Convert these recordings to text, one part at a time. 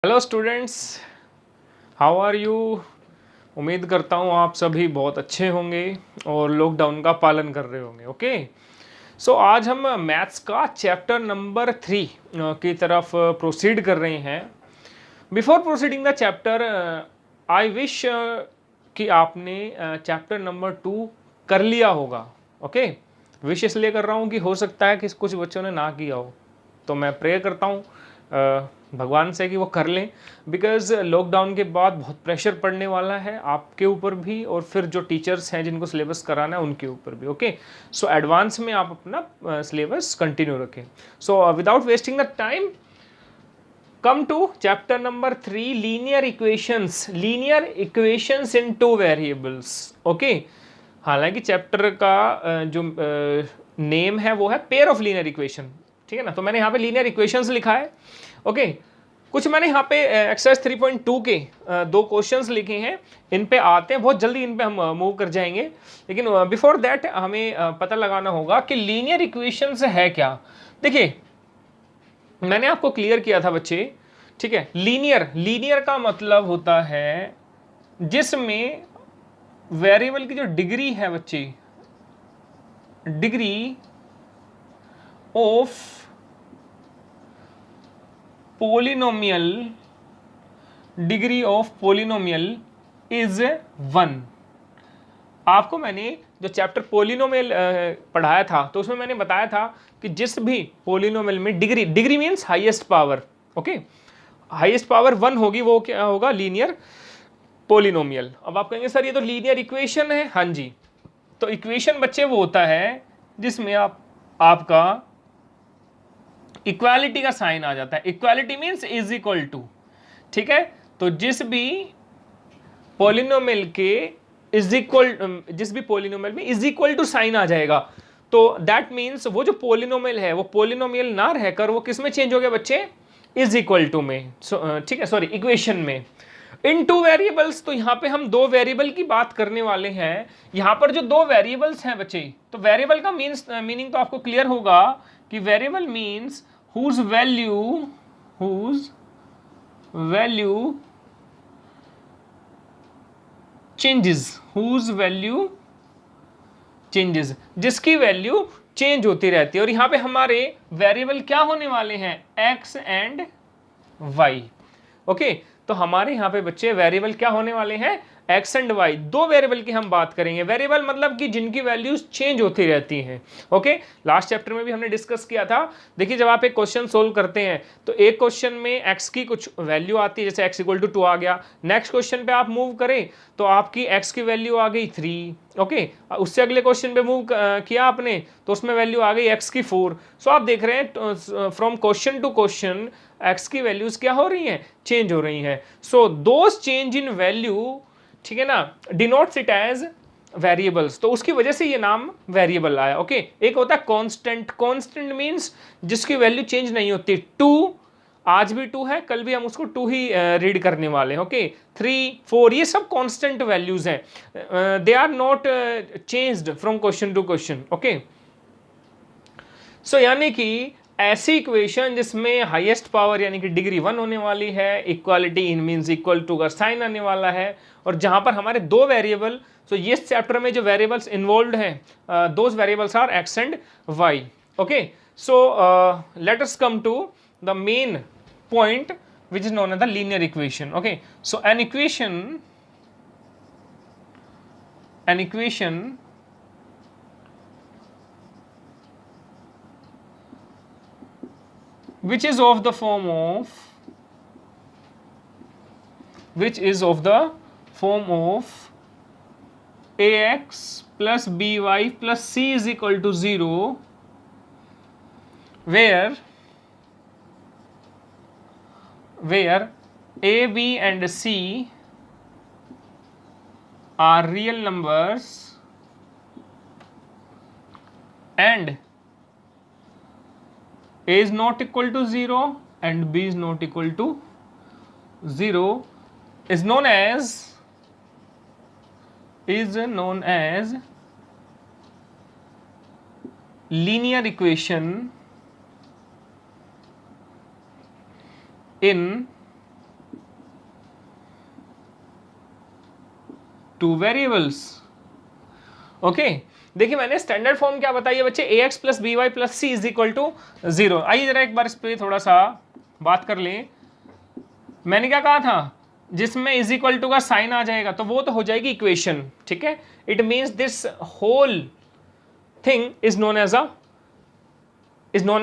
Hello students, how are you. उम्मीद करता हूँ आप सभी बहुत अच्छे होंगे और लॉकडाउन का पालन कर रहे होंगे। ओके, सो आज हम मैथ्स का चैप्टर नंबर 3 की तरफ प्रोसीड कर रहे हैं। Before proceeding the chapter I wish कि आपने चैप्टर नंबर 2 कर लिया होगा। ओके, विश इसलिए कर रहा हूँ कि हो सकता है कि कुछ बच्चों ने ना किया हो, तो मैं प्रे करता हूँ भगवान से कि वो कर लें, बिकॉज लॉकडाउन के बाद बहुत प्रेशर पड़ने वाला है आपके ऊपर भी और फिर जो टीचर्स हैं जिनको सिलेबस कराना है उनके ऊपर भी। ओके, सो एडवांस में आप अपना सिलेबस कंटिन्यू रखें। So without wasting the time, come to chapter number 3, linear equations in two variables. okay, हालांकि चैप्टर का जो नेम है वो है पेयर ऑफ लीनियर इक्वेशन, ठीक है ना। तो मैंने यहाँ पे लीनियर इक्वेशंस लिखा है। ओके, कुछ मैंने यहाँ पे एक्सरसाइज 3.2 के दो क्वेश्चंस लिखे हैं, इन पे आते हैं, बहुत जल्दी इन पे हम मूव कर जाएंगे। लेकिन बिफोर दैट हमें पता लगाना होगा कि लीनियर इक्वेशंस है क्या। देखिए, मैंने आपको क्लियर किया था बच्चे, ठीक है। लीनियर का मतलब होता है जिसमें वेरिएबल की जो डिग्री है बच्चे, degree of polynomial, degree of polynomial is 1। आपको मैंने जो चैप्टर पोलिनोमियल पढ़ाया था तो उसमें मैंने बताया था कि जिस भी पोलिनोमियल में degree means highest power, okay, highest power 1 होगी, वो क्या होगा, लीनियर पोलिनोमियल। अब आप कहेंगे सर ये तो लीनियर इक्वेशन है। हाँ जी, तो इक्वेशन बच्चे वो होता है जिसमें आपका इक्वालिटी का साइन आ जाता है। Equality means is equal to, ठीक है। तो जिस भी पोलिनोमियल के जिस भी पोलिनोमियल में इज इक्वल टू साइन आ जाएगा, तो दैट मीन्स वो जो पोलिनोमियल है वो पोलिनोमियल ना रहकर वो किस में चेंज हो गया बच्चे, इज इक्वल टू में, ठीक है, सॉरी, इक्वेशन में। इन टू वेरिएबल्स, तो यहाँ पे हम दो वेरिएबल की बात करने वाले हैं। यहाँ पर जो दो वेरिएबल्स हैं बच्चे, तो वेरिएबल का मीनिंग तो आपको क्लियर होगा कि variable means whose value changes, जिसकी वैल्यू चेंज होती रहती है। और यहाँ पे हमारे वेरिएबल क्या होने वाले हैं, एक्स एंड वाई। ओके, तो हमारे यहाँ पे बच्चे वेरिएबल क्या होने वाले हैं, एक्स एंड वाई। दो वेरिएबल की हम बात करेंगे। वेरिएबल मतलब कि जिनकी वैल्यूज चेंज होती रहती हैं। ओके, लास्ट चैप्टर में भी हमने डिस्कस किया था। देखिए, जब आप एक क्वेश्चन सोल्व करते हैं तो एक क्वेश्चन में एक्स की कुछ वैल्यू आती है, जैसे एक्स इक्वल टू 2 आ गया। नेक्स्ट क्वेश्चन पे आप मूव करें तो आपकी एक्स की वैल्यू आ गई 3। ओके, उससे अगले क्वेश्चन पे मूव किया आपने तो उसमें वैल्यू आ गई एक्स की 4। सो आप देख रहे हैं from question to question x की वैल्यूज क्या हो रही हैं, चेंज हो रही हैं। So those change in value, ठीक है ना, डिनोट्स इट एज वेरिएबल्स। तो उसकी वजह से ये नाम वेरिएबल आया। ओके, एक होता है कांस्टेंट मींस जिसकी वैल्यू चेंज नहीं होती। 2 आज भी 2 है, कल भी हम उसको 2 ही रीड करने वाले हैं। ओके, 3, 4 ये सब कांस्टेंट वैल्यूज हैं, they are not changed from question to question. Okay, so यानी कि ऐसी इक्वेशन जिसमें हाईएस्ट पावर यानी कि डिग्री 1 होने वाली है, equality in means equal to का साइन आने वाला है, और जहां पर हमारे दो वेरिएबल, सो ये चैप्टर में जो वेरिएबल्स इन्वॉल्व हैं those variables are x and y. Okay, so let us come to the main point which is known as the linear equation. Okay, so an equation which is of the form of ax plus by plus c is equal to 0, where a, b and c are real numbers and a is not equal to 0 and b is not equal to 0 is known as linear equation in two variables. Okay, देखिए मैंने standard form क्या बताई है बच्चे, ax plus B Y plus C is equal to 0। आइए जरा एक बार इस पर थोड़ा सा बात कर लें। मैंने क्या कहा था, जिसमें इज इक्वल टू का साइन आ जाएगा तो वो तो हो जाएगी इक्वेशन, ठीक है। It means this whole thing is known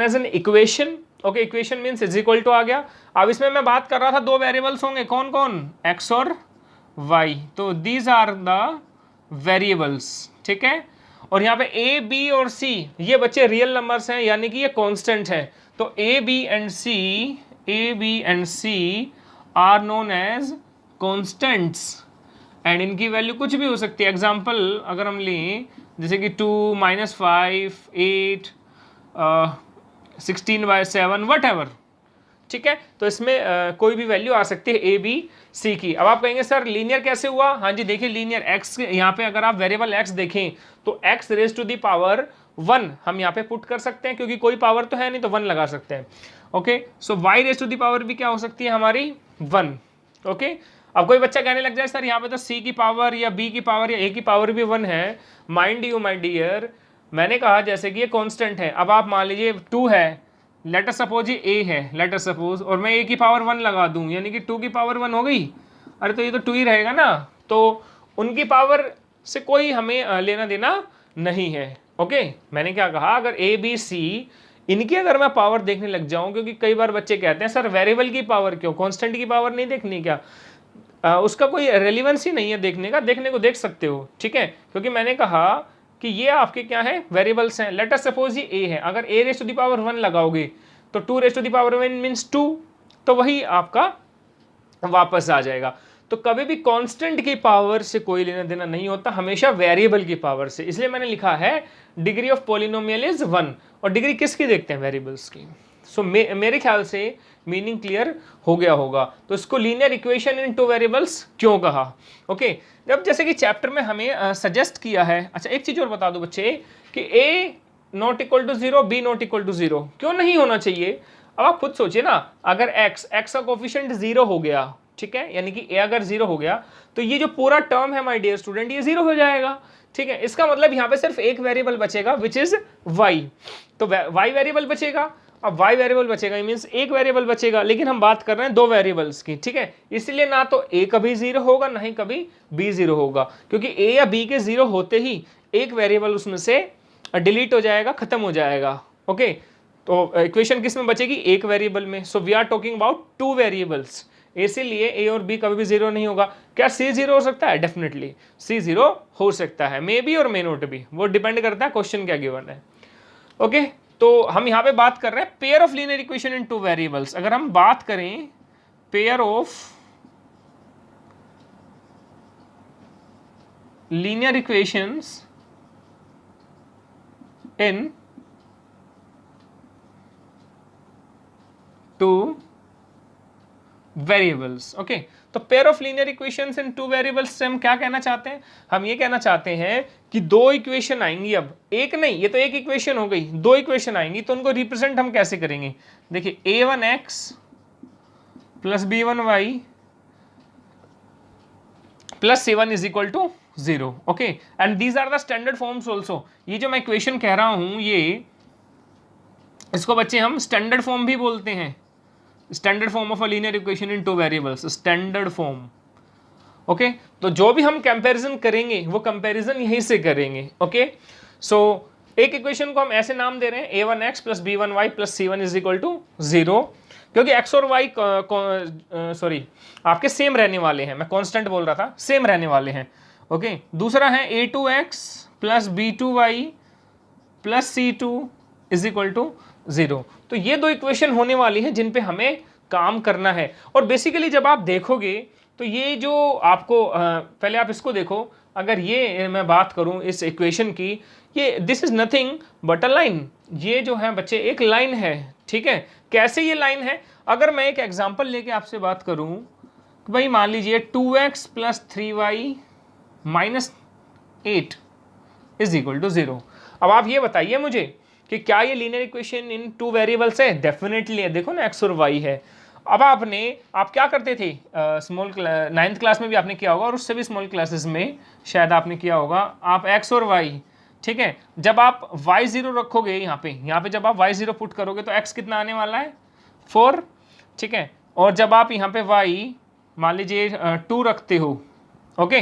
as an equation. Okay, equation means is equal to आ गया। अब इसमें मैं बात कर रहा था दो वेरिएबल्स होंगे, कौन कौन, x और y, तो दीज आर द वेरिएबल्स, ठीक है। और यहाँ पे a, b और c ये बच्चे रियल नंबर्स हैं, यानी कि ये कांस्टेंट है। तो a, b and c are known as constants and इनकी वैल्यू कुछ भी हो सकती है। एग्जांपल अगर हम लें जैसे कि 2, -5, 8, 16/7 वट एवर, ठीक है। तो इसमें कोई भी वैल्यू आ सकती है a, b, c की। अब आप कहेंगे सर लीनियर कैसे हुआ, हाँ जी देखिए लीनियर x, यहाँ पे अगर आप वेरिएबल x देखें तो x raise to the power 1 हम यहाँ पे पुट कर सकते हैं, क्योंकि कोई पावर तो है नहीं तो 1 लगा सकते हैं। Okay, so y raise to the power भी क्या हो सकती है हमारी 1। ओके, अब कोई बच्चा कहने लग जाए सर यहाँ पे तो c की पावर या b की पावर या a की पावर भी 1 है। माइंड यू माय डियर, मैंने कहा जैसे कि ये कांस्टेंट है। अब आप मान लीजिए 2 है, लेटर सपोज ये a है, लेटर सपोज, और मैं a की पावर 1 लगा दूं, यानी कि 2 की पावर 1 हो गई। अरे तो ये तो 2 ही रहेगा ना, तो उनकी पावर से कोई हमें लेना देना नहीं है। ओके, मैंने क्या कहा, अगर a, b, c इनकी अगर मैं पावर देखने लग जाऊं, क्योंकि कई बार बच्चे कहते हैं सर वेरिएबल की पावर क्यों, कांस्टेंट की पावर नहीं देखनी क्या, उसका कोई रेलिवेंस ही नहीं है देखने का, देखने को देख सकते हो, ठीक है। क्योंकि मैंने कहा कि ये आपके क्या है, वेरिएबल्स हैं। लेट अस सपोज ये a है, अगर a raise to the power 1 लगाओगे तो 2 raise to the power 1 means 2, तो वही आपका वापस आ जाएगा। तो कभी भी कांस्टेंट की पावर से कोई लेना देना नहीं होता, हमेशा वेरिएबल की पावर से। इसलिए मैंने लिखा है डिग्री ऑफ पॉलिनोमियल इज 1, और डिग्री किसकी देखते हैं, वेरिएबल्स की। सो मेरे ख्याल से मीनिंग क्लियर हो गया होगा। तो इसको लीनियर इक्वेशन इन टू वेरिएबल्स क्यों कहा। ओके, जब जैसे कि चैप्टर में हमें सजेस्ट किया है। अच्छा एक चीज और बता दो बच्चे कि a not equal to 0, b not equal to 0 क्यों नहीं होना चाहिए। अब आप खुद सोचिए ना, अगर x का कोफिशिएंट 0 हो गया, ठीक है, यानी कि a अगर 0 हो गया तो ये जो पूरा टर्म है माय डियर स्टूडेंट ये 0 हो जाएगा, ठीक है। इसका मतलब यहाँ पे सिर्फ एक वेरिएबल बचेगा विच इज y, तो y वेरिएबल बचेगा। अब y वेरिएबल बचेगा मींस एक वेरिएबल बचेगा, लेकिन हम बात कर रहे हैं दो वेरिएबल्स की, ठीक है। इसलिए ना तो a कभी 0 होगा ना ही कभी b 0 होगा, क्योंकि a या b के 0 होते ही एक वेरिएबल उसमें से डिलीट हो जाएगा, खत्म हो जाएगा। ओके, तो इक्वेशन किस में बचेगी, एक वेरिएबल में। So we are talking about 2 variables, इसीलिए a और b कभी भी 0 नहीं होगा। क्या c 0 हो सकता है, डेफिनेटली c 0 हो सकता है, मे बी और मे नॉट बी, वो डिपेंड करता है क्वेश्चन क्या गिवन है। ओके, तो हम यहाँ पे बात कर रहे हैं pair of linear equation in 2 variables. अगर हम बात करें pair of linear equations in 2 variables. Okay, तो pair of linear equations in 2 variables से हम क्या कहना चाहते हैं, हम ये कहना चाहते हैं कि दो इक्वेशन आएंगी। अब एक नहीं, ये तो एक इक्वेशन हो गई, दो इक्वेशन आएंगी, तो उनको रिप्रेजेंट हम कैसे करेंगे। देखिए a1x plus b1y plus c1 is equal to 0। Okay, and these are the standard forms also. ये जो मैं इक्वेशन कह रहा हूं ये, इसको बच्चे हम स्टैंडर्ड फॉर्म भी बोलते हैं, standard form of a linear equation in 2 variables, standard form. Okay, तो जो भी हम कंपैरिजन करेंगे वो कंपैरिजन यहीं से करेंगे। ओके, सो एक इक्वेशन को हम ऐसे नाम दे रहे हैं a1x plus b1y plus c1 is equal to 0, क्योंकि x और y आपके सेम रहने वाले हैं, मैं कांस्टेंट बोल रहा था, सेम रहने वाले हैं। ओके, दूसरा है a2x plus b2y plus c2 is equal to 0। तो ये दो इक्वेशन होने वाली हैं जिन पे हमें काम करना है। और बेसिकली जब आप देखोगे तो ये जो आपको पहले आप इसको देखो, अगर ये मैं बात करूं इस इक्वेशन की, ये this is nothing but a line, ये जो है बच्चे एक लाइन है, ठीक है। कैसे ये लाइन है, अगर मैं एक एग्जांपल लेके आपसे बात करूं तो भाई मान लीजिए 2x plus 3y minus 8 is equal to 0। अब आप ये बताइए मुझे कि क्या ये लीनियर इक्वेशन इन 2 वेरिएबल्स है, डेफिनेटली है। देखो ना x और y है, अब आप क्या करते थे, स्मॉल 9th क्लास में भी आपने किया होगा और उससे भी स्मॉल क्लासेस में शायद आपने किया होगा, आप x और y, ठीक है, जब आप y0 रखोगे यहाँ पे जब आप y0 पुट करोगे तो x कितना आने वाला है 4, ठीक है, और जब आप यहाँ पे y मान लीजिए 2 रखते हो, ओके,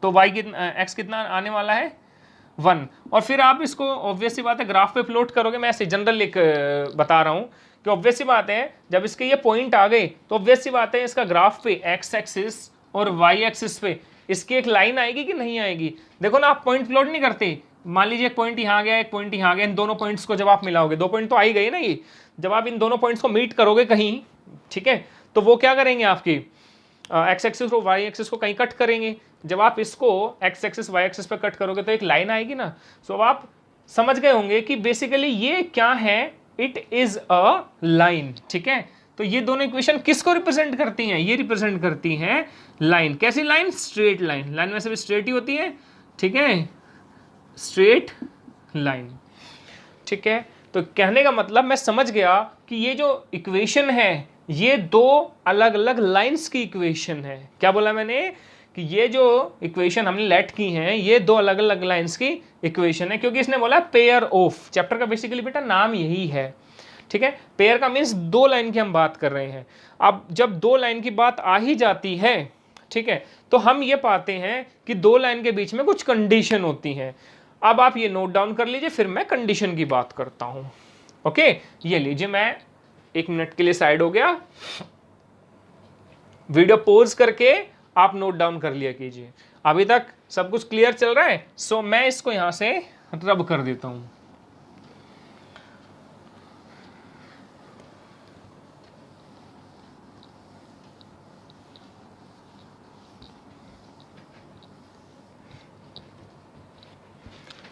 तो y कितना x कितना आने वाला है 1, और फिर आप इसको ऑब्वियस सी बात है ग्राफ पे प्लॉट करोगे, मैं ऐसे जनरल एक बता रहा हूँ कि ऑब्वियस सी बात है जब इसके ये पॉइंट आ गए तो ऑब्वियस सी बात है इसका ग्राफ पे x एक्सिस और y एक्सिस पे इसकी एक लाइन आएगी कि नहीं आएगी। देखो ना, आप पॉइंट प्लॉट नहीं करते, मान लीजिए एक पॉइंट यहाँ गया, एक पॉइंट यहाँ गया, इन दोनों पॉइंट्स को जब आप मिलाओगे, 2 पॉइंट तो आ ही गए ना ये, जब आप इन दोनों पॉइंट्स को मीट करोगे कहीं, ठीक है, तो वो क्या करेंगे, आपकी x एक्सिस और y एक्सिस को कहीं कट करेंगे। जब आप इसको x एक्सिस y एक्सिस पे कट करोगे तो एक लाइन आएगी ना। सो अब आप समझ गए होंगे कि बेसिकली ये क्या है, इट इज अ लाइन, ठीक है। तो ये दोनों इक्वेशन किसको रिप्रेजेंट करती हैं, ये रिप्रेजेंट करती हैं लाइन। कैसी लाइन, स्ट्रेट लाइन, लाइन वैसे भी स्ट्रेट ही होती है, ठीक है, स्ट्रेट लाइन, ठीक है। तो कहने का मतलब मैं समझ गया कि ये जो इक्वेशन है ये 2 अलग अलग लाइंस की इक्वेशन है। क्या बोला मैंने कि ये जो इक्वेशन हमने लेट की हैं ये 2 अलग अलग लाइंस की इक्वेशन है, क्योंकि इसने बोला पेयर ऑफ, चैप्टर का बेसिकली बेटा नाम यही है, ठीक है। पेयर का मीन्स 2 लाइन की हम बात कर रहे हैं। अब जब 2 लाइन की बात आ ही जाती है, ठीक है, तो हम ये पाते हैं कि 2 लाइन के बीच में कुछ कंडीशन होती हैं। अब आप ये नोट डाउन कर लीजिए, फिर मैं कंडीशन की बात करता हूं। ओके, ये लीजिए, मैं 1 मिनट के लिए साइड हो गया, वीडियो पॉज करके आप नोट डाउन कर लिया कीजिए। अभी तक सब कुछ क्लियर चल रहा है। सो मैं इसको यहां से रब कर देता हूं।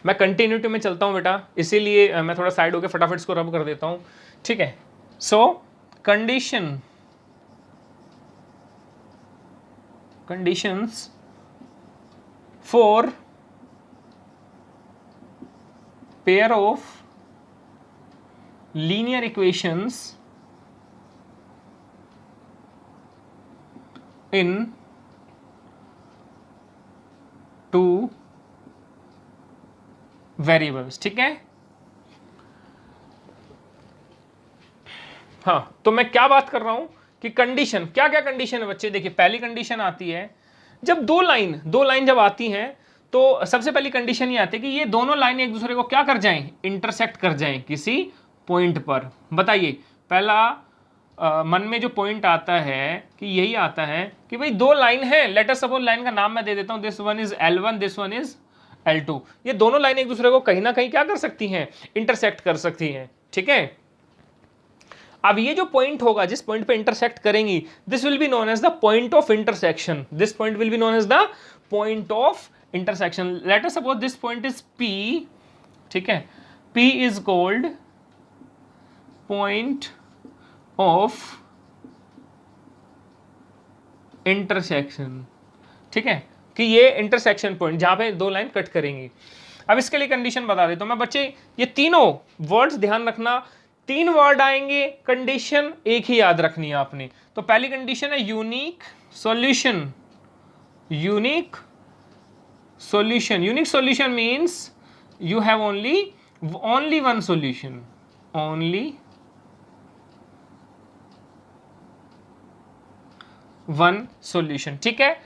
मैं कंटिन्यूटी में चलता हूं बेटा, इसीलिए मैं थोड़ा साइड होकर फटाफट इसको रब कर देता हूं, ठीक है। सो conditions for pair of linear equations in 2 variables, ठीक है। हाँ, तो मैं क्या बात कर रहा हूं कि कंडीशन, क्या क्या कंडीशन है बच्चे। देखिए, पहली कंडीशन आती है जब दो लाइन जब आती हैं तो सबसे पहली कंडीशन ये आती है कि ये दोनों लाइन एक दूसरे को क्या कर जाएं, इंटरसेक्ट कर जाएं किसी पॉइंट पर। बताइए, पहला मन में जो पॉइंट आता है कि यही आता है कि भाई 2 लाइन है, लेट अस सपोज लाइन का नाम मैं दे देता हूं, this one is L1, this one is L2। ये दोनों लाइन एक दूसरे को कहीं ना कहीं क्या कर सकती हैं, इंटरसेक्ट कर सकती हैं, ठीक है। अब ये जो पॉइंट होगा, जिस पॉइंट पे इंटरसेक्ट करेंगी, this will be known as the point of intersection. This point will be known as the point of intersection. Let us suppose this point is P, ठीक है, P is called point of intersection, ठीक है, कि ये intersection point जहां पे 2 line cut करेंगी। अब इसके लिए कंडीशन बता देता हूं मैं बच्चे, ये तीनों वर्ड्स ध्यान रखना, 3 वर्ड आएंगे, कंडीशन एक ही याद रखनी है आपने। तो पहली कंडीशन है unique solution. Unique solution, unique solution means you have only one solution, only one solution, ठीक है।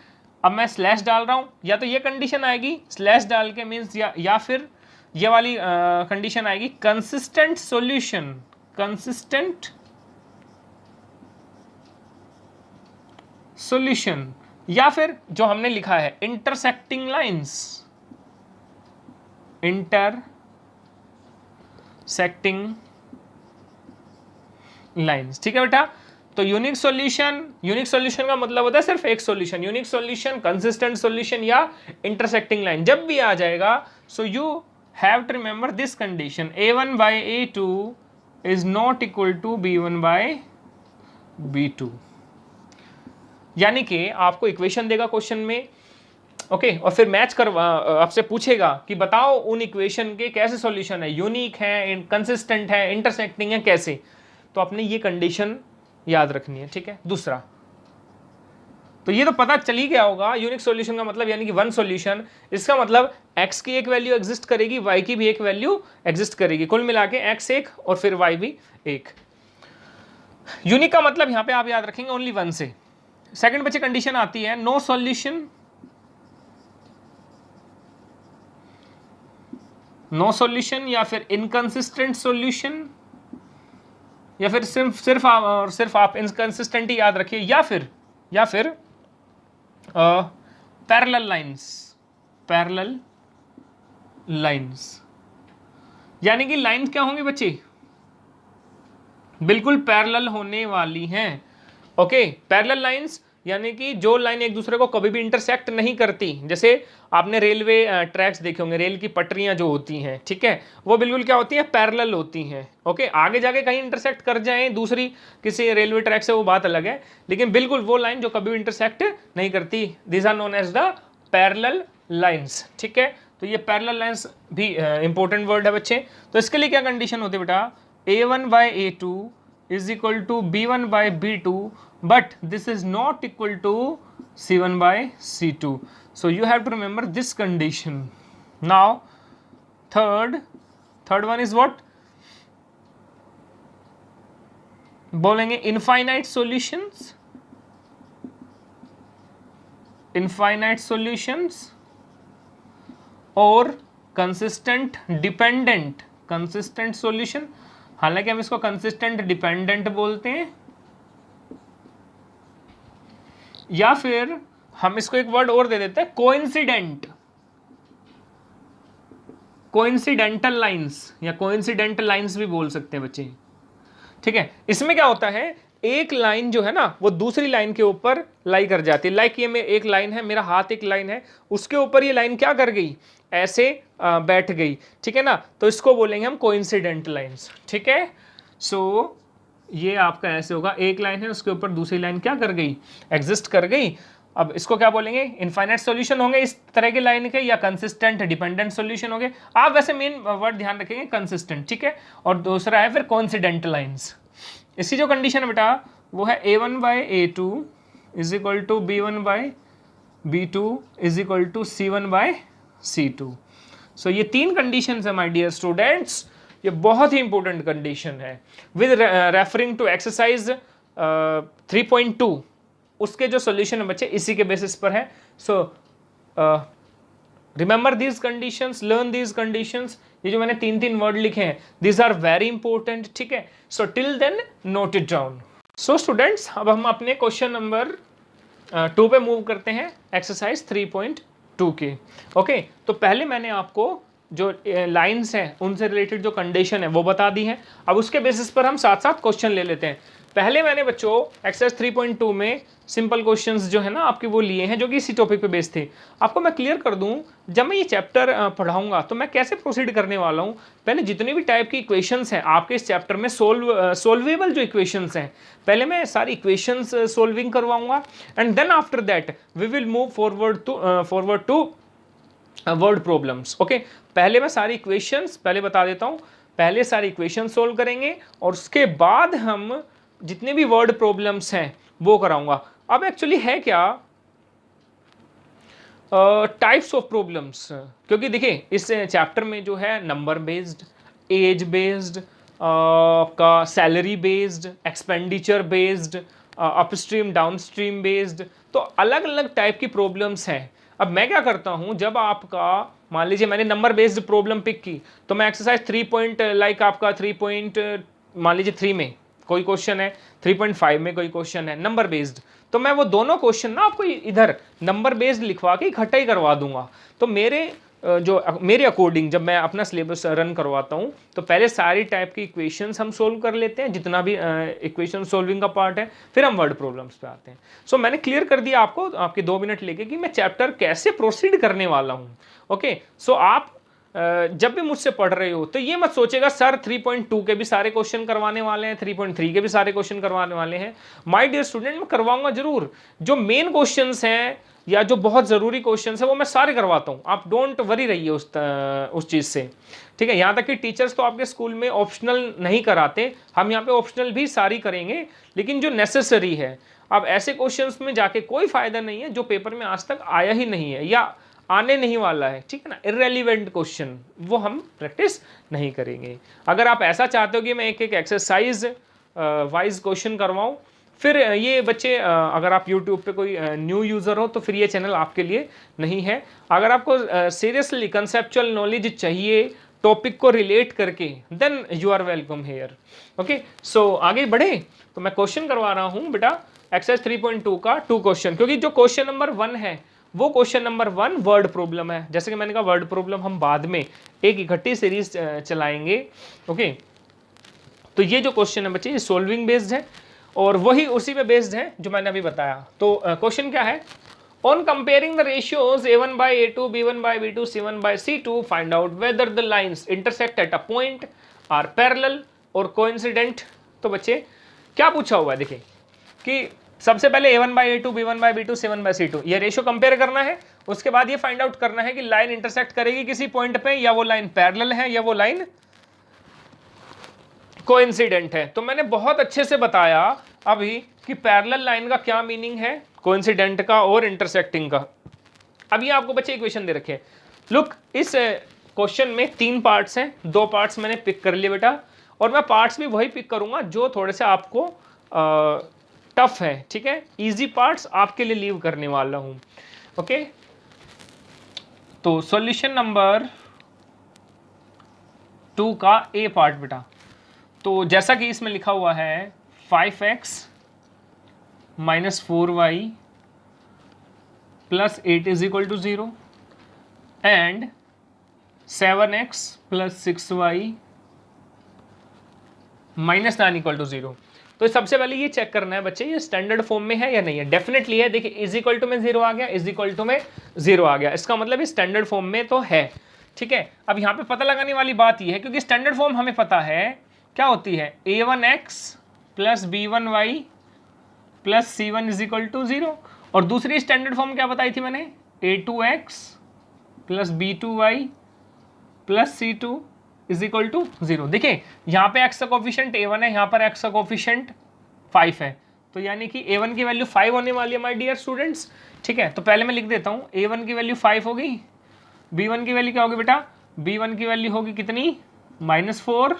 अब मैं स्लैश डाल रहा हूं, या तो ये कंडीशन आएगी स्लैश डाल के मींस, या फिर ये वाली कंडीशन आएगी कंसिस्टेंट सॉल्यूशन, कंसिस्टेंट सॉल्यूशन, या फिर जो हमने लिखा है इंटरसेक्टिंग लाइंस, इंटरसेक्टिंग लाइंस, ठीक है बेटा। तो यूनिक सॉल्यूशन का मतलब होता है सिर्फ एक solution, unique solution, consistent solution या इंटरसेक्टिंग लाइन जब भी आ जाएगा, so you have to remember this condition, A1 by A2 is not equal to B1 by B2। यानी कि आपको इक्वेशन देगा क्वेश्चन में, ओके, और फिर मैच करवा आपसे पूछेगा कि बताओ उन इक्वेशन के कैसे सॉल्यूशन है, यूनिक है, कंसिस्टेंट है, इंटरसेक्टिंग है, कैसे। तो आपने ये कंडीशन याद रखनी है, ठीक है। दूसरा, तो ये तो पता चल ही गया होगा यूनिक सॉल्यूशन का मतलब यानी कि वन सॉल्यूशन, इसका मतलब x की एक वैल्यू एग्जिस्ट करेगी, y की भी एक वैल्यू एग्जिस्ट करेगी, कुल मिला के x एक और फिर y भी एक। यूनिक का मतलब यहां पे आप याद रखेंगे ओनली वन से। सेकंड बच्चे कंडीशन आती है नो सॉल्यूशन, नो सॉल्यूशन या फिर इनकंसिस्टेंट सॉल्यूशन, या फिर सिर्फ आप इनकंसिस्टेंट ही याद रखिए, या फिर पैरेलल लाइंस, यानी कि लाइंस क्या होंगी बच्चे, बिल्कुल पैरेलल होने वाली हैं। ओके, पैरेलल लाइंस यानी कि जो लाइन एक दूसरे को कभी भी इंटरसेक्ट नहीं करती। जैसे आपने रेलवे ट्रैक्स देखे होंगे, रेल की पटरियां जो होती हैं, ठीक है, वो बिल्कुल क्या होती हैं, पैरेलल होती हैं। ओके, आगे जाके कहीं इंटरसेक्ट कर जाएं दूसरी किसी रेलवे ट्रैक से, वो बात अलग है, लेकिन बिल्कुल वो लाइन जो कभी भी इंटरसेक्ट नहीं करती, these are known as the parallel lines, ठीक है। तो ये पैरेलल लाइन्स भी इंपॉर्टेंट वर्ड है बच्चे। तो इसके लिए क्या कंडीशन होती है बेटा, A1/A2 is equal to B1/B2, but this is not equal to C1/C2. So you have to remember this condition. Now third one is what, बोलेंगे infinite solutions और consistent solution। हालांकि हम इसको कंसिस्टेंट डिपेंडेंट बोलते हैं, या फिर हम इसको एक वर्ड और दे देते हैं कोइंसिडेंटल लाइंस, या कोइंसिडेंटल लाइंस भी बोल सकते हैं बच्चे, ठीक है। इसमें क्या होता है, एक लाइन जो है ना वो दूसरी लाइन के ऊपर लाई कर जाती है। लाइक ये में एक लाइन है, मेरा हाथ एक लाइन है, उसके ऊपर ये लाइन क्या कर गई, ऐसे बैठ गई, ठीक है ना, तो इसको बोलेंगे हम कोइंसिडेंट लाइंस, ठीक है। सो ये आपका ऐसे होगा, एक लाइन है उसके ऊपर दूसरी लाइन क्या कर गई, एग्जिस्ट कर गई। अब इसको क्या बोलेंगे, इनफाइनाइट सॉल्यूशन होंगे इस तरह के लाइन के, या कंसिस्टेंट डिपेंडेंट सॉल्यूशन होंगे। आप वैसे मेन वर्ड ध्यान रखेंगे कंसिस्टेंट, ठीक है, और दूसरा है फिर कोइंसिडेंट लाइंस। इसकी जो कंडीशन है बेटा वो है A1/A2 is equal to B1/B2 is equal to C1/C2। सो ये तीन कंडीशन है माय डियर स्टूडेंट्स, ये बहुत ही इंपॉर्टेंट कंडीशन है। विद रेफरिंग टू एक्सरसाइज 3.2 उसके जो सॉल्यूशन है बच्चे इसी के बेसिस पर है। So remember these conditions, learn these conditions. ये जो मैंने तीन वर्ड लिखे हैं दीज आर वेरी इंपॉर्टेंट, ठीक है। So till then note it down. So students अब हम अपने क्वेश्चन नंबर 2 पे मूव करते हैं, एक्सरसाइज 3.2 के। ओके, तो पहले मैंने आपको जो लाइंस हैं उनसे रिलेटेड जो कंडीशन है वो बता दी है। अब उसके बेसिस पर हम साथ साथ क्वेश्चन ले लेते हैं। पहले मैंने बच्चों एक्सरसाइज 3.2 में सिंपल क्वेश्चंस जो है ना आपके वो लिए हैं जो कि इसी टॉपिक पे बेस्ड थे। आपको मैं क्लियर कर दूं, जब मैं ये चैप्टर पढ़ाऊंगा तो मैं कैसे प्रोसीड करने वाला हूं। पहले जितनी भी टाइप की इक्वेशंस हैं आपके इस चैप्टर में सोल्वेबल जो इक्वेशंस हैं, पहले मैं सारी इक्वेशंस सोल्विंग करवाऊंगा, and then after that we will move forward to word problems. Okay, पहले मैं सारी इक्वेशंस पहले बता देता हूँ, पहले सारी इक्वेशन सोल्व करेंगे और उसके बाद हम जितने भी वर्ड प्रॉब्लम्स हैं वो कराऊंगा। अब एक्चुअली है क्या टाइप्स ऑफ प्रॉब्लम्स, क्योंकि देखिए इस चैप्टर में जो है नंबर बेस्ड, एज बेस्ड का, salary based, expenditure based, upstream downstream based, तो अलग अलग टाइप की प्रॉब्लम्स हैं। अब मैं क्या करता हूं, जब आपका मान लीजिए मैंने नंबर बेस्ड प्रॉब्लम पिक की तो मैं एक्सरसाइज 3 मान लीजिए 3 में कोई क्वेश्चन है, 3.5 में कोई क्वेश्चन है नंबर बेस्ड, तो मैं वो दोनों क्वेश्चन ना आपको इधर नंबर बेस्ड लिखवा के इकट्ठा ही करवा दूंगा। तो मेरे अकॉर्डिंग जब मैं अपना सिलेबस रन करवाता हूँ तो पहले सारी टाइप की इक्वेशंस हम सोल्व कर लेते हैं, जितना भी इक्वेशन सोल्विंग का पार्ट है, फिर हम वर्ड प्रॉब्लम्स पे आते हैं। सो मैंने क्लियर कर दिया आपको आपके 2 मिनट लेके कि मैं चैप्टर कैसे प्रोसीड करने वाला हूँ। ओके, सो आप जब भी मुझसे पढ़ रहे हो तो ये मत सोचेगा सर 3.2 के भी सारे क्वेश्चन करवाने वाले हैं, 3.3 के भी सारे क्वेश्चन करवाने वाले हैं। माय डियर स्टूडेंट, मैं करवाऊंगा जरूर। जो मेन क्वेश्चंस हैं या जो बहुत ज़रूरी क्वेश्चंस हैं वो मैं सारे करवाता हूँ, आप डोंट वरी रहिए उस चीज़ से, ठीक है। यहाँ तक कि टीचर्स तो आपके स्कूल में ऑप्शनल नहीं कराते, हम यहाँ पे ऑप्शनल भी सारी करेंगे, लेकिन जो नेसेसरी है। अब ऐसे क्वेश्चंस में जाके कोई फायदा नहीं है जो पेपर में आज तक आया ही नहीं है या आने नहीं वाला है, ठीक है ना। इररेलेवेंट क्वेश्चन वो हम प्रैक्टिस नहीं करेंगे। अगर आप ऐसा चाहते हो कि मैं एक एक एक्सरसाइज वाइज क्वेश्चन करवाऊं, फिर ये बच्चे अगर आप YouTube पे कोई न्यू यूज़र हो तो फिर ये चैनल आपके लिए नहीं है। अगर आपको सीरियसली कंसेप्चुअल नॉलेज चाहिए टॉपिक को रिलेट करके, then you are welcome here. Okay, so आगे बढ़े तो मैं क्वेश्चन करवा रहा हूँ बेटा एक्सरसाइज 3.2 का 2 क्वेश्चन, क्योंकि जो क्वेश्चन नंबर 1 है वो क्वेश्चन नंबर 1 वर्ड प्रॉब्लम है। जैसे कि मैंने कहा वर्ड प्रॉब्लम हम बाद में एक इकट्ठी सीरीज चलाएंगे। ओके, तो ये जो क्वेश्चन है बच्चे ये सोल्विंग बेस्ड है और वही उसी पे बेस्ड है जो मैंने अभी बताया। तो क्वेश्चन क्या है, on comparing the ratios a1 by a2 b1 by b2 c1 by c2 find out whether the lines intersect at a point are parallel और कोइंसिडेंट। तो बच्चे क्या पूछा हुआ है, देखिए कि सबसे पहले a1 by a2 b1 by b2 c1 by c2 ये रेशियो कंपेयर करना है। उसके बाद ये फाइंड आउट करना है कि लाइन इंटरसेक्ट करेगी किसी पॉइंट पे, या वो लाइन पैरेलल है या वो लाइन कोइंसिडेंट है। तो मैंने बहुत अच्छे से बताया अभी कि पैरेलल लाइन का क्या मीनिंग है, कोइंसिडेंट का और इंटरसेक्टिंग का। अब ये आपको बच्चे इक्वेशन दे रखे हैं। लुक, इस क्वेश्चन में 3 पार्ट्स हैं, 2 पार्ट्स मैंने पिक कर लिए बेटा, और मैं पार्ट्स भी वही पिक करूंगा जो थोड़े से आपको टफ है, ठीक है। इजी पार्ट्स आपके लिए लीव करने वाला हूं। ओके, तो सॉल्यूशन नंबर 2 का ए पार्ट बेटा, तो जैसा कि इसमें लिखा हुआ है 5x - 4y + 8 = 0 and 7x + 6y - 9 = 0। तो सबसे पहले ये चेक करना है बच्चे ये स्टैंडर्ड फॉर्म में है या नहीं है। डेफिनेटली है, देखिए इज इक्वल टू में 0 आ गया, इज इक्वल टू में 0 आ गया, इसका मतलब ये स्टैंडर्ड फॉर्म में तो है, ठीक है। अब यहाँ पे पता लगाने वाली बात ये है, क्योंकि स्टैंडर्ड फॉर्म हमें पता है क्या होती है, a1x + b1y + c1 = 0, और दूसरी स्टैंडर्ड फॉर्म क्या बताई थी मैंने, a2x + b2y + c2 = 0। देखिए यहाँ पे x का कोफिशिएंट a1 है, यहाँ पर x का कोफिशिएंट 5 है, तो यानी कि a1 की वैल्यू 5 होने वाली है माय डियर स्टूडेंट्स, ठीक है। तो पहले मैं लिख देता हूँ, a1 की वैल्यू 5 होगी, b1 की वैल्यू क्या होगी बेटा, b1 की वैल्यू होगी कितनी, -4,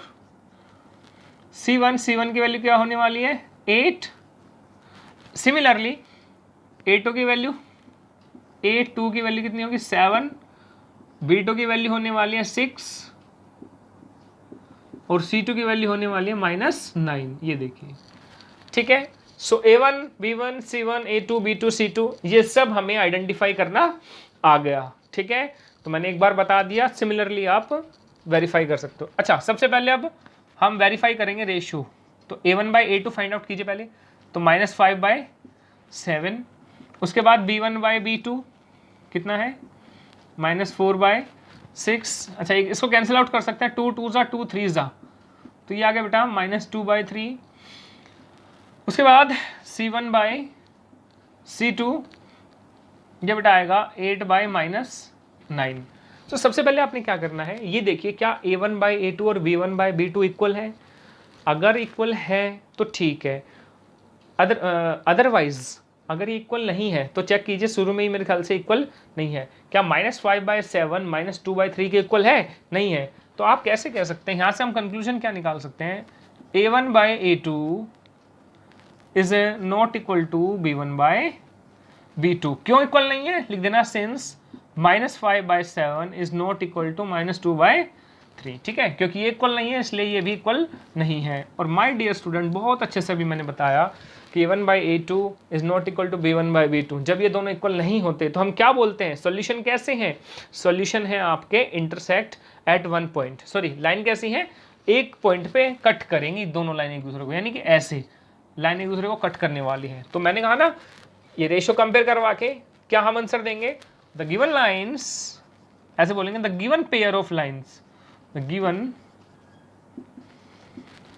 c1 की वैल्यू क्या होने वाली है, 8। सिमिलरली a2 की वैल्यू, a2 की वैल्यू कितनी होगी, 7, b2 की वैल्यू होने वाली है 6 और c2 की वैल्यू होने वाली है -9, ये देखिए, ठीक है। सो a1 b1 c1 a2 b2 c2 ये सब हमें आइडेंटिफाई करना आ गया, ठीक है। तो मैंने एक बार बता दिया, सिमिलरली आप वेरीफाई कर सकते हो। अच्छा, सबसे पहले अब हम वेरीफाई करेंगे रेशियो। तो a1 by a2 find out कीजिए पहले, तो -5/7, उसके बाद b1 by b2 कितना है, -4/6। अच्छा, इसको कैंसिल आउट कर सकते हैं, 2 2 ज़ा 2 3 ज़ा, तो ये आ गया बेटा -2/3। उसके बाद c1/c2 ये बेटा आएगा 8/-9। तो सबसे पहले आपने क्या करना है, ये देखिए क्या a1 by a2 और b1 by b2 इक्वल है। अगर इक्वल है तो ठीक है, अदरवाइज अगर ये इक्वल नहीं है तो चेक कीजिए, शुरू में ही मेरे ख्याल से इक्वल नहीं है। क्या -5/7 -2/3 के इक्वल है, नहीं है, तो आप कैसे कह सकते हैं, यहाँ से हम कंक्लूजन क्या निकाल सकते हैं, a1 by a2 is not equal to b1 by b2। क्यों इक्वल नहीं है, लिख देना since -5/7 is not equal to -2/3, ठीक है, क्योंकि ये इक्वल नहीं है इसलिए ये भी इक्वल नहीं है। और माय डियर स्टूडेंट, बहुत अच्छे से भी मैंने बताया कि a1 by a2 is not equal to b1 by b2। जब ये दोनों इक्वल नहीं होते तो हम क्या बोलते हैं, सॉल्यूशन कैसे हैं, सॉल्यूशन है आपके intersect at one point, sorry line कैसी है, एक पॉइंट पे कट करेंगी दोनों लाइन एक दूसरे को, यानी कि ऐसे लाइन एक दूसरे को कट करने वाली है। तो मैंने कहा ना, ये रेशियो कंपेयर करवा के क्या हम आंसर देंगे, द गिवन लाइन्स ऐसे बोलेंगे the given pair of lines, the given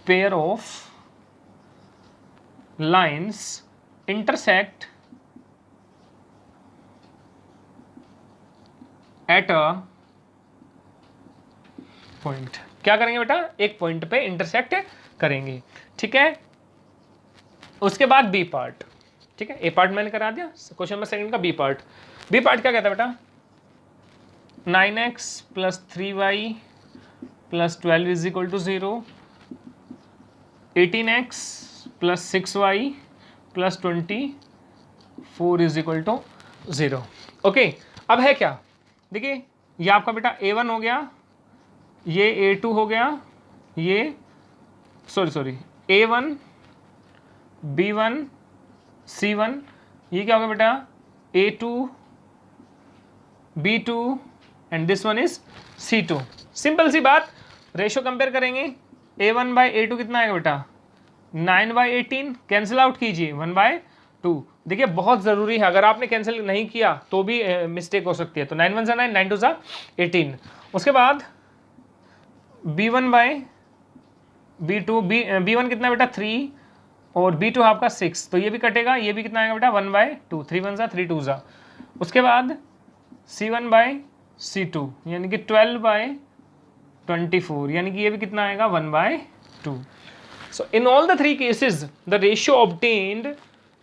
pair of lines intersect at a point. क्या करेंगे बेटा, एक पॉइंट पे इंटरसेक्ट करेंगे, ठीक है। उसके बाद बी पार्ट, ठीक है, ए पार्ट मैंने करा दिया, क्वेश्चन नंबर सेकंड का बी पार्ट। बी पार्ट क्या कहता है बेटा, 9x + 3y + 12 is equal to 0, 18x + 6y + 24 is equal to 0। Okay, अब है क्या, देखिए ये आपका बेटा a1 हो गया, ये a2 हो गया, ये सॉरी a1 b1 c1, ये क्या होगा बेटा a2 b2 and this one is c2। Simple सी बात, रेशो कंपेयर करेंगे, a1/a2 कितना आएगा बेटा 9/18, कैंसिल आउट कीजिए 1/2। देखिए बहुत ज़रूरी है, अगर आपने कैंसिल नहीं किया तो भी मिस्टेक हो सकती है। तो 9 1 9, 9 2 18। उसके बाद b1/b2, b1 कितना बेटा 3 और b2 आपका 6, तो ये भी कटेगा, ये भी कितना आएगा बेटा 1/2, 3 1 3 2। उसके बाद c1/c2 यानी कि 12/24, यानी कि ये भी कितना आएगा 1/2। So in all the three cases the ratio obtained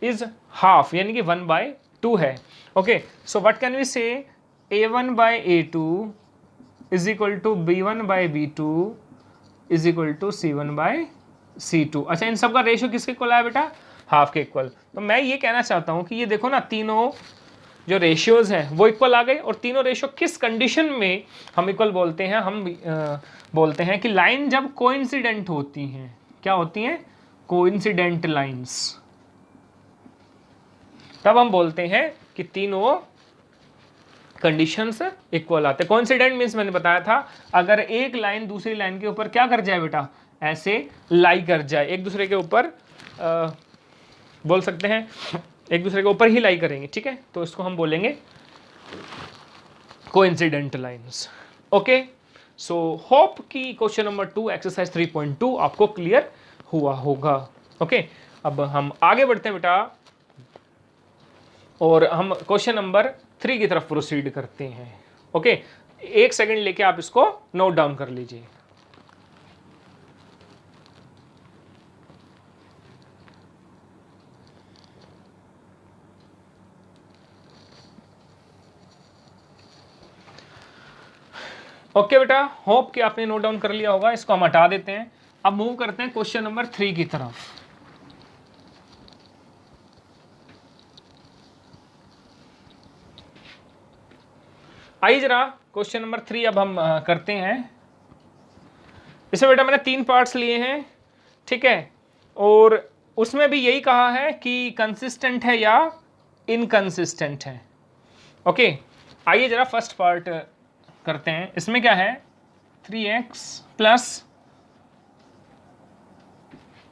is half, यानी कि 1/2 है। Okay, so what can we say, a1/a2 is equal to b1/b2 is equal to c1/c2। अच्छा, इन सब का रेशियो किसके इक्वल आया बेटा, हाफ के इक्वल। तो मैं ये कहना चाहता हूँ कि ये देखो ना, तीनों जो रेशियोज हैं वो इक्वल आ गए, और तीनों रेशियो किस कंडीशन में हम इक्वल बोलते हैं, हम बोलते हैं कि लाइन जब कोइंसिडेंट होती हैं, क्या होती हैं, कोइंसिडेंट लाइंस, तब हम बोलते हैं कि तीनों कंडीशंस इक्वल आते हैं। कोइंसिडेंट मींस मैंने बताया था, अगर एक लाइन दूसरी लाइन के ऊपर क्या कर जाए बेटा, ऐसे लाई कर जाए, एक दूसरे के ऊपर बोल सकते हैं एक दूसरे के ऊपर ही लाई करेंगे, ठीक है, तो इसको हम बोलेंगे coincident lines. Okay, so hope कि क्वेश्चन नंबर 2 एक्सरसाइज 3.2 आपको क्लियर हुआ होगा। ओके, अब हम आगे बढ़ते हैं बेटा, और हम क्वेश्चन नंबर 3 की तरफ प्रोसीड करते हैं। ओके, एक सेकंड लेके आप इसको नोट डाउन कर लीजिए। ओके बेटा, होप कि आपने नोट डाउन कर लिया होगा, इसको हम हटा देते हैं। अब मूव करते हैं क्वेश्चन नंबर 3 की तरफ। आइए जरा क्वेश्चन नंबर 3 अब हम करते हैं। इसमें बेटा मैंने 3 पार्ट्स लिए हैं, ठीक है, और उसमें भी यही कहा है कि कंसिस्टेंट है या इनकंसिस्टेंट है। ओके, आइए जरा फर्स्ट पार्ट करते हैं। इसमें क्या है, 3x +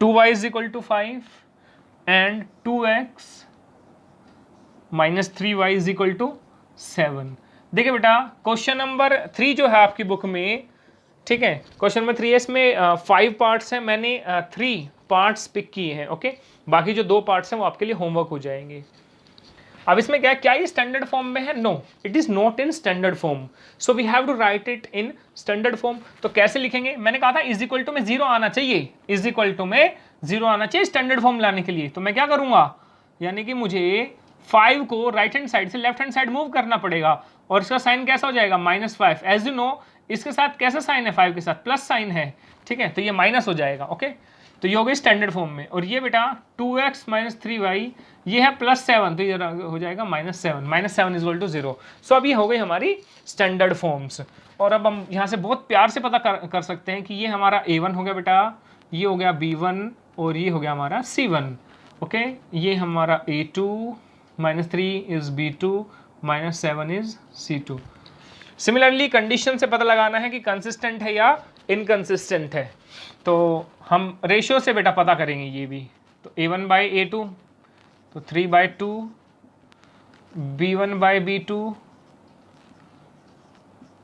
2y = 5 and 2x - 3y = 7। देखिए बेटा क्वेश्चन नंबर 3 जो है आपकी बुक में, ठीक है, क्वेश्चन नंबर 3 है, इसमें 5 पार्ट्स हैं, मैंने 3 पार्ट्स पिक किए हैं। ओके, बाकी जो 2 पार्ट्स हैं वो आपके लिए होमवर्क हो जाएंगे। अब इसमें क्या ये स्टैंडर्ड फॉर्म में है, no it is not in standard form, so we have to write it in standard form. तो कैसे लिखेंगे, मैंने कहा था इज इक्वल टू में 0 आना चाहिए, इज इक्वल टू में 0 आना चाहिए स्टैंडर्ड फॉर्म लाने के लिए। तो मैं क्या करूंगा, यानी कि मुझे 5 को राइट हैंड साइड से लेफ्ट हैंड साइड मूव करना पड़ेगा, और इसका साइन कैसा हो जाएगा -5। एज यू नो इसके साथ कैसा साइन है, 5 के साथ प्लस साइन है, ठीक है, तो ये माइनस हो जाएगा। ओके, तो ये हो गई स्टैंडर्ड फॉर्म में, और ये बेटा 2x - 3y ये है +7, तो ये हो जाएगा -7, -7 = 0। सो अब ये हो गई हमारी स्टैंडर्ड फॉर्म्स। और अब हम यहाँ से बहुत प्यार से पता कर सकते हैं कि ये हमारा a1 हो गया बेटा, ये हो गया b1, और ये हो गया हमारा c1। ओके, ये हमारा a2 - 3 is b2 - 7 is c2। Similarly condition से पता लगाना है कि कंसिस्टेंट है या इनकंसिस्टेंट है, तो हम रेशियो से बेटा पता करेंगे ये भी। तो a1/a2 तो 3/2, b1/b2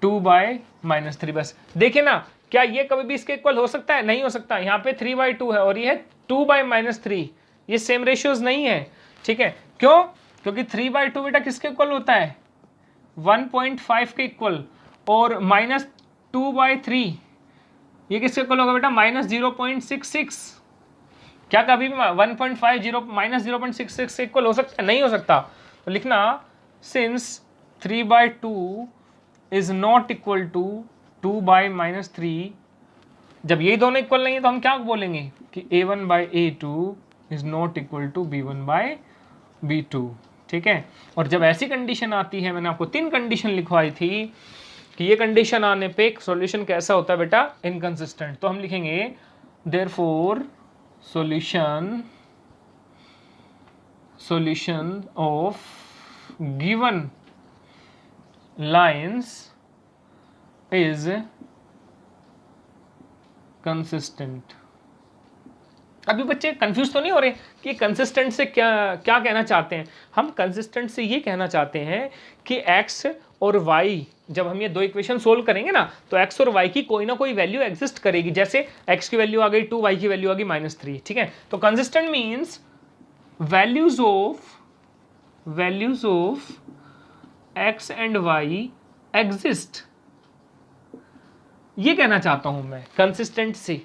2/-3। बस देखिए ना, क्या ये कभी भी इसके इक्वल हो सकता है? नहीं हो सकता। यहाँ पे 3/2 है और ये है 2/-3, ये सेम रेशियोज नहीं है, ठीक है। क्यों? क्योंकि 3/2 बेटा किसके इक्वल होता है? 1.5 के इक्वल, और -2/3 ये किसके इक्वल होगा बेटा? -0.66। क्या कभी भी 1.5 -0.66 से इक्वल हो सकता है? नहीं हो सकता। तो लिखना since 3/2 is not equal to 2/-3, जब ये दोनों इक्वल नहीं है तो हम क्या बोलेंगे कि A1/A2 is not equal to B1/B2, ठीक है। और जब ऐसी कंडीशन आती है, मैंने आपको 3 कंडीशन लिखवाई थी कि ये कंडीशन आने पे सॉल्यूशन कैसा होता है बेटा? इनकंसिस्टेंट। तो हम लिखेंगे therefore solution of given lines is consistent। अभी बच्चे कंफ्यूज तो नहीं हो रहे कि कंसिस्टेंट से क्या क्या कहना चाहते हैं? हम कंसिस्टेंट से ये कहना चाहते हैं कि x और y, जब हम ये दो इक्वेशन सोल्व करेंगे ना, तो x और y की कोई ना कोई वैल्यू एग्जिस्ट करेगी। जैसे x की वैल्यू आ गई 2, y की वैल्यू आ गई -3, ठीक है। तो consistent means values of x and y exist, ये कहना चाहता हूं मैं कंसिस्टेंट से।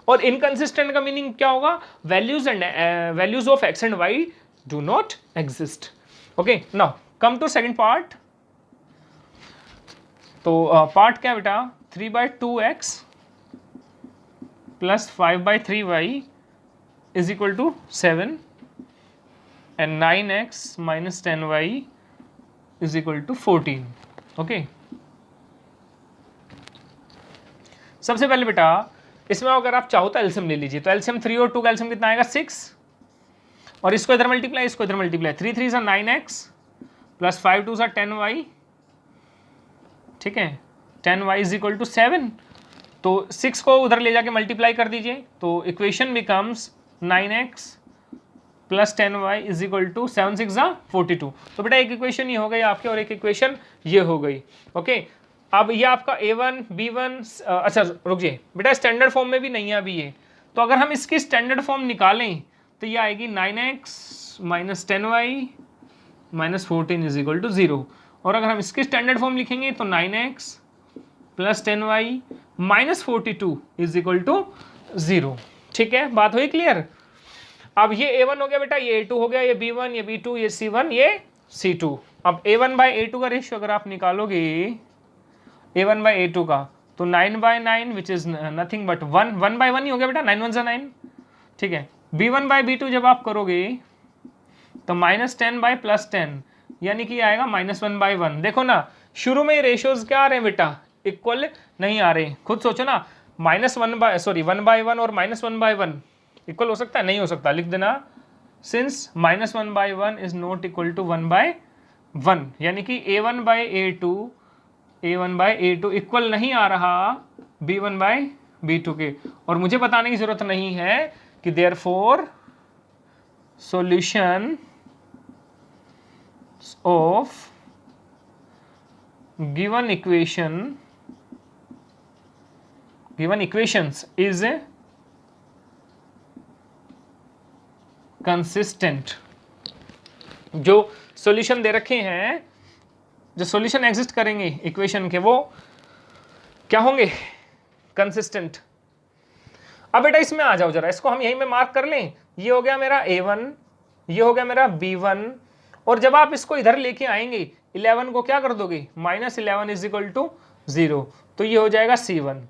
और इनकंसिस्टेंट का मीनिंग क्या होगा? Values of x and y do not exist. Okay, now come to second part. तो पार्ट क्या बेटा? 3/2x plus 5/3y is equal to 7 and 9x minus 10y is equal to 14। Okay, सबसे पहले बेटा इसमें अगर आप चाहो तो एलसीएम ले लीजिए। तो एलसीएम 3 और 2 का एलसीएम कितना आएगा? 6, और इसको इधर मल्टीप्लाई, इसको इधर मल्टीप्लाई। 3 3 सा 9x प्लस 5 2 सा 10y, ठीक है। 10y is equal to 7। तो 6 को उधर ले जाके मल्टीप्लाई कर दीजिए, तो equation becomes 9x plus 10y is equal to 7 6 42। तो बेटा एक इक्वेशन ये हो गई आपके और एक इक्वेशन ये हो गई। ओके, अब ये आपका A1 B1, अच्छा रुक जाइए बेटा, स्टैंडर्ड फॉर्म में भी नहीं है अभी ये। तो अगर हम इसकी स्टैंडर्ड फॉर्म निकालें तो ये आएगी 9x minus 10y minus 14 is equal to 0। और अगर हम इसकी स्टैंडर्ड फॉर्म लिखेंगे तो 9x plus 10y minus 42 is equal to 0। ठीक है, बात हुई क्लियर? अब ये A1 हो गया बेटा, ये A2 हो गया, ये B1, ये B2, ये C1, ये C2। अब A1/A2 का रेशियो अगर आप निकालोगे A1/A2 का, तो 9/9 विच इज नथिंग बट 1/1 ही हो गया बेटा, 9 1 9। ठीक है, B1/B2 जब आप करोगे तो -10/+10 यानी कि आएगा -1/1। देखो ना, शुरू में रेशियोज क्या आ रहे हैं बेटा? इक्वल नहीं आ रहे। खुद सोचो ना, -1/1 और -1/1 इक्वल हो सकता है? नहीं हो सकता। लिख देना since -1/1 is not equal to 1/1, यानी कि A1/A2 इक्वल नहीं आ रहा B1/B2 के। और मुझे बताने की जरूरत नहीं है कि therefore solution of given equations is consistent. जो सॉल्यूशन दे रखे हैं, जो सॉल्यूशन एग्जिस्ट करेंगे इक्वेशन के, वो क्या होंगे? कंसिस्टेंट। अब बेटा इसमें आ जाओ जरा, इसको हम यहीं में मार्क कर लें। ये हो गया मेरा A1, ये हो गया मेरा B1, और जब आप इसको इधर लेके आएंगे 11 को क्या कर दोगे? -11 इज इक्वल टू 0, तो ये हो जाएगा C1।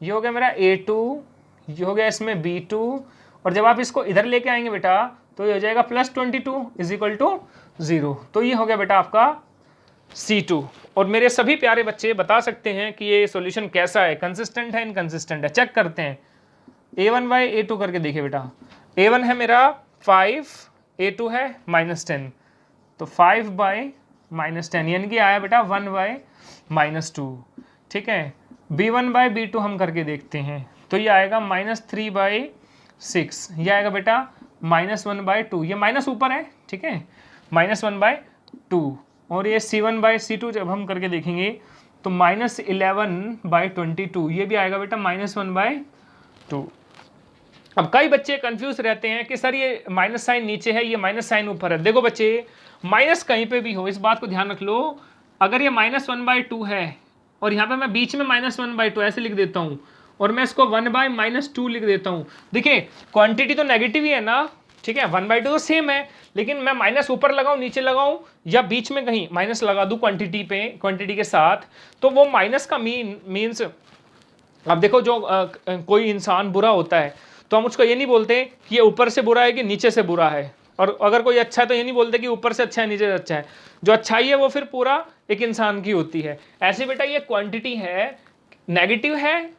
ये हो गया मेरा A2, ये हो गया इसमें B2, और जब आप इसको इधर लेके आएंगे बेटा तो ये हो जाएगा +22 इज इक्वल टू 0। तो ये हो गया बेटा आपका C2। और मेरे सभी प्यारे बच्चे बता सकते हैं कि ये सॉल्यूशन कैसा है, कंसिस्टेंट है, इनकंसिस्टेंट है। चेक करते हैं। A1/A2 करके देखिए बेटा। A1 है मेरा 5, A2 है -10, तो 5/-10 यानी कि आया बेटा 1/-2। ठीक है, B1/B2 हम करके देखते हैं, तो ये आएगा -3/6, ये आएगा बेटा -1/2, ये माइनस ऊपर है, ठीक है, -1/2। और ये C1/C2 जब हम करके देखेंगे तो -11/22, ये भी आएगा बेटा -1/2। अब कई बच्चे कंफ्यूज रहते हैं कि सर ये माइनस साइन नीचे है, ये माइनस साइन ऊपर है। देखो बच्चे, माइनस कहीं पे भी हो, इस बात को ध्यान रख लो। अगर ये -1/2 है और यहाँ पे मैं बीच में -1/2 ऐसे लिख देता हूँ, और मैं इसको 1/-2 लिख देता हूँ। देखिए क्वांटिटी तो नेगेटिव ही है ना, ठीक है, 1/2 तो सेम है, लेकिन मैं माइनस ऊपर लगाऊं नीचे लगाऊं या बीच में कहीं माइनस लगा दूं क्वांटिटी पे, क्वांटिटी के साथ, तो वो माइनस का मीन्स, अब देखो जो कोई इंसान बुरा होता है तो हम उसको ये नहीं बोलते कि ये ऊपर से बुरा है कि नीचे से बुरा है, और अगर कोई अच्छा है तो ये नहीं बोलते कि ऊपर से अच्छा है नीचे से अच्छा है। जो अच्छाई है वो फिर पूरा एक इंसान की होती है। ऐसे बेटा ये क्वांटिटी है, नेगेटिव है,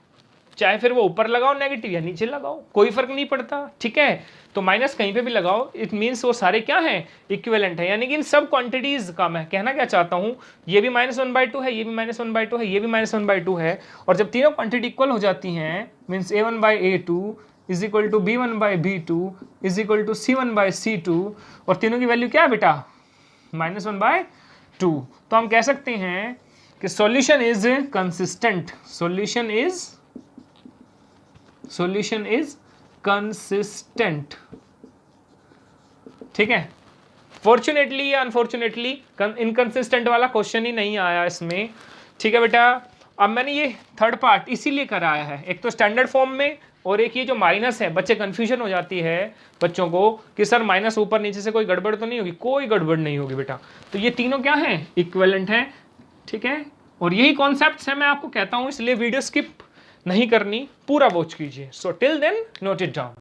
चाहे फिर वो ऊपर लगाओ नेगेटिव या नीचे लगाओ, कोई फर्क नहीं पड़ता, ठीक है। तो माइनस कहीं पे भी लगाओ, इट मीन्स वो सारे क्या हैं, इक्विवेलेंट है, यानी कि इन सब क्वांटिटीज का मैं कहना क्या चाहता हूँ, ये भी -1/2 है, ये भी -1/2 है, ये भी -1/2 है, और जब तीनों क्वांटिटी इक्वल हो जाती हैं, means A1/A2 is equal to B1/B2 is equal to C1/C2, और तीनों की वैल्यू क्या है बेटा, -1/2, तो हम कह सकते हैं कि solution is consistent, solution is consistent, ठीक है। फॉर्चुनेटली या अनफॉर्चुनेटली इनकंसिस्टेंट वाला क्वेश्चन ही नहीं आया इसमें, ठीक है बेटा। अब मैंने ये थर्ड पार्ट इसीलिए कराया है, एक तो स्टैंडर्ड फॉर्म में, और एक ये जो माइनस है, बच्चे कंफ्यूजन हो जाती है बच्चों को कि सर माइनस ऊपर नीचे से कोई गड़बड़ तो नहीं होगी, कोई गड़बड़ नहीं होगी बेटा। तो ये तीनों क्या हैं, इक्विवेलेंट हैं, ठीक है। और यही कॉन्सेप्ट्स है, मैं आपको कहता हूँ, इसलिए वीडियो स्किप नहीं करनी, पूरा वॉच कीजिए। So till then note it down.